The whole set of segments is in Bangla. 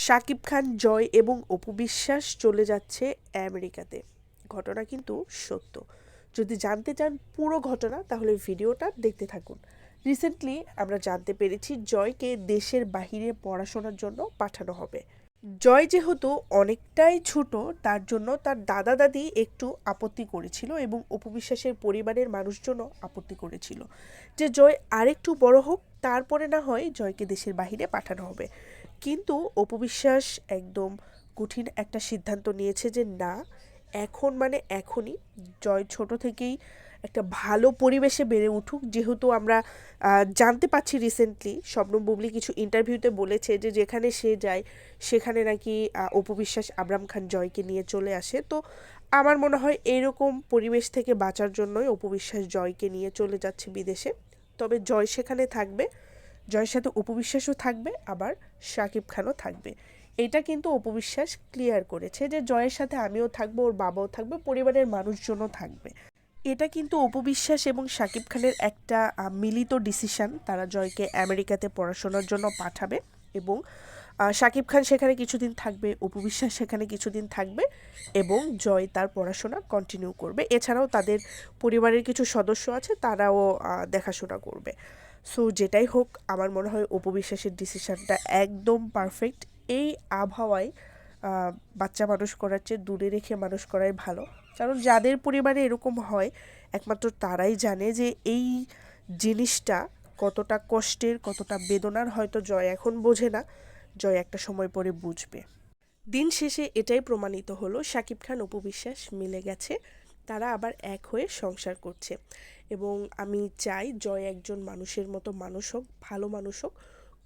শাকিব খান, জয় এবং অপু বিশ্বাস চলে যাচ্ছে আমেরিকাতে। ঘটনা কিন্তু সত্য। যদি জানতে চান পুরো ঘটনা তাহলে ভিডিওটা দেখতে থাকুন। রিসেন্টলি আমরা জানতে পেরেছি জয়কে দেশের বাহিরে পড়াশোনার জন্য পাঠানো হবে। জয় যেহেতু অনেকটাই ছোট, তার জন্য তার দাদা দাদি একটু আপত্তি করেছিল এবং অপু বিশ্বাসের পরিবারের মানুষজনও আপত্তি করেছিল যে জয় আরেকটু বড় হোক, তারপরে না হয় জয়কে দেশের বাহিরে পাঠানো হবে। কিন্তু অপু বিশ্বাস একদম কঠিন একটা সিদ্ধান্ত নিয়েছে যে না, এখন মানে এখনই জয় ছোট থেকেই একটা ভালো পরিবেশে বেড়ে উঠুক। যেহেতু আমরা জানতে পাচ্ছি রিসেন্টলি শবনম বুবলি কিছু ইন্টারভিউতে বলেছে যে যেখানে সে যায় সেখানে নাকি অপু বিশ্বাস আবরাম খান জয়কে নিয়ে চলে আসে। তো আমার মনে হয় এরকম পরিবেশ থেকে বাঁচার জন্যই অপু বিশ্বাস জয়কে নিয়ে চলে যাচ্ছে বিদেশে। তবে জয় সেখানে থাকবে, জয়ের সাথে অপু বিশ্বাসও থাকবে, আবার শাকিব খানও থাকবে। এটা কিন্তু অপু বিশ্বাস ক্লিয়ার করেছে যে জয়ের সাথে আমিও থাকবো, ওর বাবাও থাকবে, পরিবারের মানুষজনও থাকবে। এটা কিন্তু অপু বিশ্বাস এবং শাকিব খানের একটা মিলিত ডিসিশন। তারা জয়কে আমেরিকাতে পড়াশোনার জন্য পাঠাবে এবং শাকিব খান সেখানে কিছুদিন থাকবে, অপু বিশ্বাস সেখানে কিছুদিন থাকবে এবং জয় তার পড়াশোনা কন্টিনিউ করবে। এছাড়াও তাদের পরিবারের কিছু সদস্য আছে, তারাও দেখাশোনা করবে। সো যেটাই হোক, আমার মনে হয় অপু বিশ্বাসের ডিসিশনটা একদম পারফেক্ট। এই আবহাওয়ায় বাচ্চা মানুষ করার চেয়ে দূরে রেখে মানুষ করাই ভালো। কারণ যাদের পরিবারে এরকম হয় একমাত্র তারাই জানে যে এই জিনিসটা কতটা কষ্টের, কতটা বেদনার। হয়তো জয় এখন বোঝে না, জয় একটা সময় পরে বুঝবে। দিন শেষে এটাই প্রমাণিত হলো শাকিব খান অপু বিশ্বাস মিলে গেছে, তারা আবার এক হয়ে সংসার করছে। এবং আমি চাই জয় একজন মানুষের মতো মানুষ হোক, ভালো মানুষ হোক,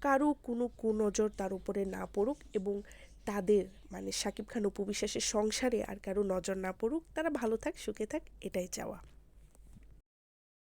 কারো কোনো কুনজর তার উপরে না পড়ুক এবং তাদের মানে শাকিব খান অপু বিশ্বাসের সংসারে আর কারো নজর না পড়ুক, তারা ভালো থাক, সুখে থাক, এটাই চাওয়া।